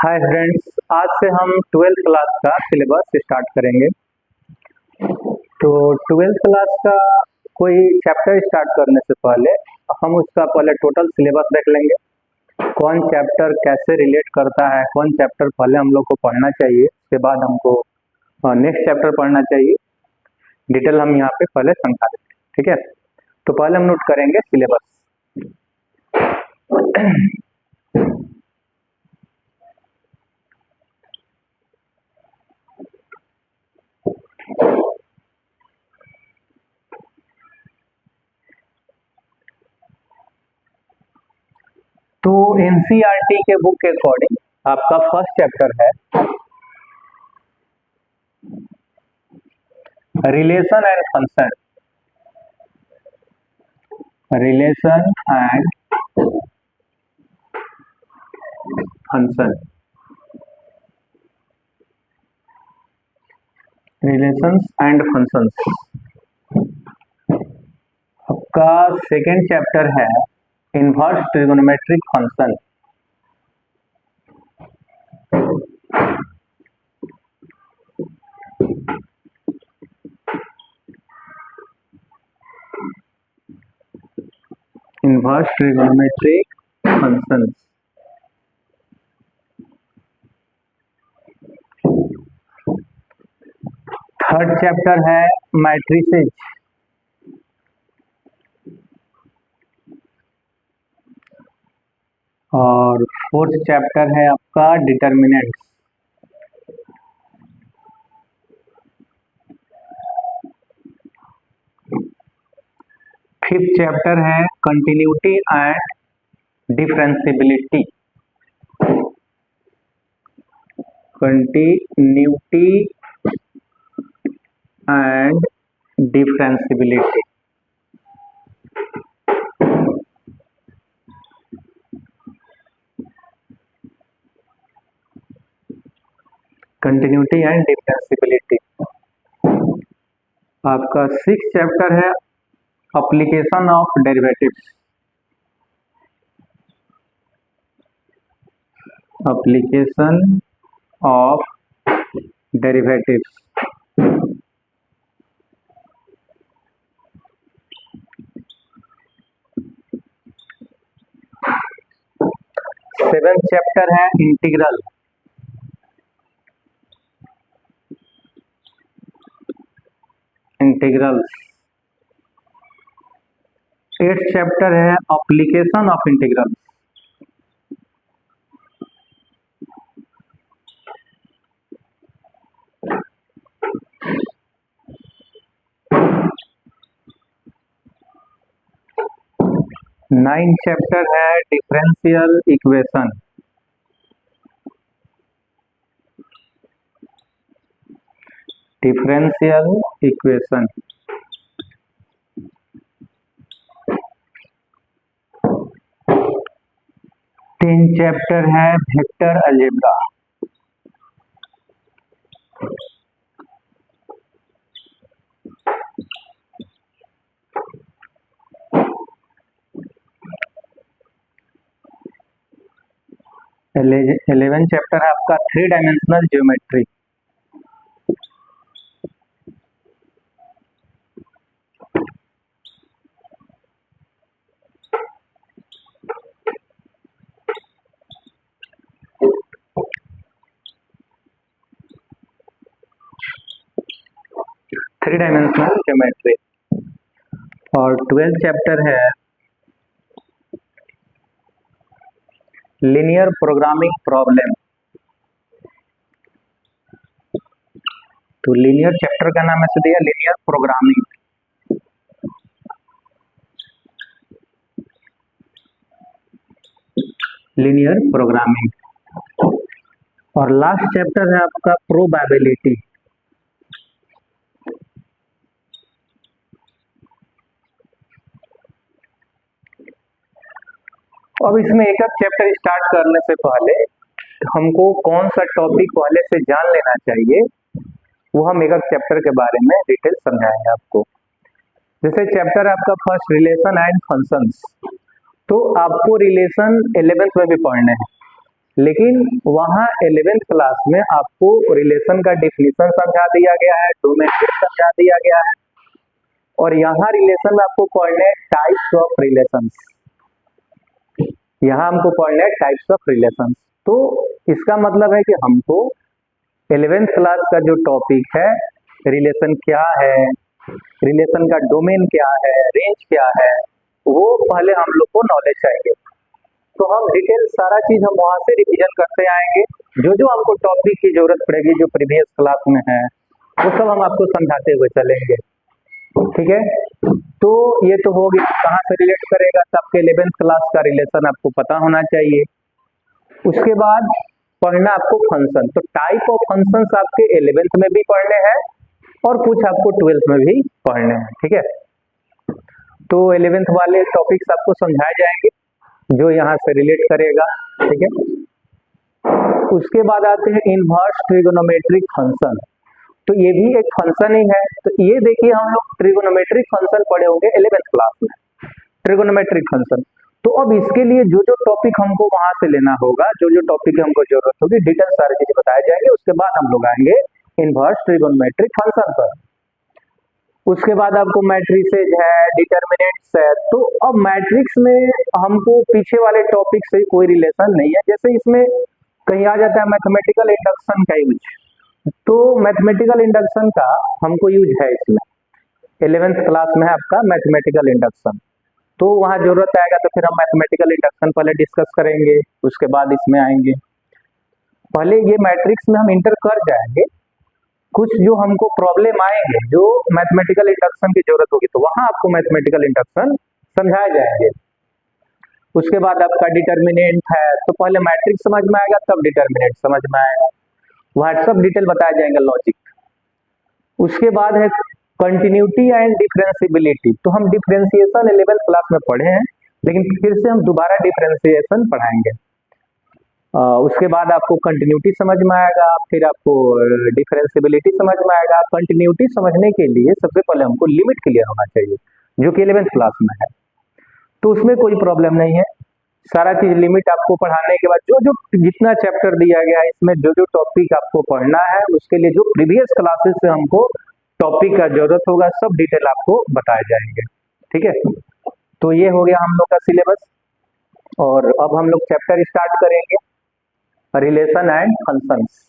Hi friends, आज से हम ट्वेल्थ क्लास का सिलेबस स्टार्ट करेंगे। तो ट्वेल्थ क्लास का कोई चैप्टर स्टार्ट करने से पहले हम उसका पहले टोटल सिलेबस देख लेंगे। कौन चैप्टर कैसे रिलेट करता है, कौन चैप्टर पहले हम लोग को पढ़ना चाहिए, उसके बाद हमको नेक्स्ट चैप्टर पढ़ना चाहिए। डिटेल हम यहाँ पे पहले समझा देंगे, ठीक है। तो पहले हम नोट करेंगे सिलेबस। तो एनसीईआरटी के बुक के अकॉर्डिंग आपका फर्स्ट चैप्टर है relation and function. Relation and function, relations and functions. आपका सेकेंड चैप्टर है inverse trigonometric function. Inverse trigonometric functions. Third chapter है मैट्रिसेस। और फोर्थ चैप्टर है आपका डिटर्मिनेंट्स। फिफ्थ चैप्टर है continuity and differentiability. Continuity and differentiability. Continuity and differentiability. आपका six chapter है application of derivatives. Application of derivatives. Seventh chapter है integral. Integrals. Eighth chapter है application of integrals. Ninth chapter है differential equation. Differential equation. Tenth chapter है vector algebra. Eleventh chapter है आपका three dimensional geometry. Three dimensional geometry. और twelfth chapter है linear programming problem. तो linear chapter का नाम ऐसे दिया लीनियर प्रोग्रामिंग। Linear programming. और लास्ट चैप्टर है आपका प्रोबेबिलिटी। अब इसमें एक एक चैप्टर स्टार्ट करने से पहले हमको कौन सा टॉपिक पहले से जान लेना चाहिए, वो हम एक एक चैप्टर के बारे में डिटेल समझाएंगे आपको। जैसे चैप्टर है आपका फर्स्ट रिलेशन एंड फंक्शंस। तो आपको रिलेशन 11th में भी पढ़ने हैं। लेकिन वहाँ 11th क्लास में आपको रिलेशन का डिफिनीशन समझा दिया गया है, डोमेन समझा दिया गया है, और यहाँ रिलेशन में आपको पढ़ने टाइप्स ऑफ रिलेशंस, यहाँ हमको पढ़ने टाइप्स ऑफ रिलेशंस। तो इसका मतलब है कि हमको 11th क्लास का जो टॉपिक है, रिलेशन क्या है, रिलेशन का डोमेन क्या है, रेंज क्या है, वो पहले हम लोग को नॉलेज चाहिए। तो हम डिटेल सारा चीज हम वहां से रिवीजन करते आएंगे, जो जो हमको टॉपिक की जरूरत पड़ेगी जो प्रीवियस क्लास में है वो सब हम आपको समझाते हुए चलेंगे, ठीक है। तो ये तो हो गया कहाँ से रिलेट करेगा, तो आपके 11th क्लास का रिलेशन आपको पता होना चाहिए। उसके बाद पढ़ना आपको फंक्शन, तो टाइप ऑफ फंक्शंस आपके 11th में भी पढ़ने हैं और कुछ आपको 12th में भी पढ़ने हैं, ठीक है। तो 11th वाले टॉपिक्स आपको समझाए जाएंगे जो यहाँ से रिलेट करेगा, ठीक है। उसके बाद आते हैं इनवर्स ट्रिगोनोमेट्रिक फंक्शन, तो ये भी एक फंक्शन ही है। तो ये देखिए हम लोग ट्रिगोनोमेट्रिक फंक्शन पढ़े होंगे 11th क्लास में, ट्रिगोनोमेट्रिक फंक्शन। तो अब इसके लिए जो जो टॉपिक हमको वहां से लेना होगा, जो जो टॉपिक हमको जरूरत होगी, डिटेल सारी चीजें बताए जाएंगे। उसके बाद हम लोग आएंगे इनवर्स ट्रिगोनोमेट्रिक फंक्शन पर। उसके बाद आपको मैट्रिसेज है, डिटर्मिनेंट्स है। तो अब मैट्रिक्स में हमको पीछे वाले टॉपिक से कोई रिलेशन नहीं है, जैसे इसमें कहीं आ जाता है मैथमेटिकल इंडक्शन का यूज, तो मैथमेटिकल इंडक्शन का हमको यूज है इसमें, 11th क्लास में है आपका मैथमेटिकल इंडक्शन। तो वहाँ जरूरत आएगा तो फिर हम मैथमेटिकल इंडक्शन पहले डिस्कस करेंगे, उसके बाद इसमें आएंगे। पहले ये मैट्रिक्स में हम इंटर कर जाएंगे, कुछ जो हमको प्रॉब्लम आएंगे जो मैथमेटिकल इंडक्शन की जरूरत होगी, तो वहां आपको मैथमेटिकल इंडक्शन समझाए जाएंगे। उसके बाद आपका डिटर्मिनेंट है, तो पहले मैट्रिक्स समझ में आएगा तब डिटर्मिनेंट समझ में आएगा, वह सब डिटेल बताया जाएगा, लॉजिक। उसके बाद है कंटिन्यूटी एंड डिफरेंशिएबिलिटी, तो हम डिफरेंशिएशन 11th क्लास में पढ़े हैं, लेकिन फिर से हम दोबारा डिफरेंशिएशन पढ़ाएंगे। उसके बाद आपको कंटिन्यूटी समझ में आएगा, फिर आपको डिफरेंशिएबिलिटी समझ में आएगा। कंटिन्यूटी समझने के लिए सबसे पहले हमको लिमिट क्लियर होना चाहिए, जो कि 11th क्लास में है, तो उसमें कोई प्रॉब्लम नहीं है। सारा चीज लिमिट आपको पढ़ाने के बाद जो जो जितना चैप्टर दिया गया है इसमें जो जो टॉपिक आपको पढ़ना है, उसके लिए जो प्रीवियस क्लासेस से हमको टॉपिक का जरूरत होगा, सब डिटेल आपको बताए जाएंगे, ठीक है। तो ये हो गया हम लोग का सिलेबस, और अब हम लोग चैप्टर स्टार्ट करेंगे, रिलेशन एंड फंक्शंस।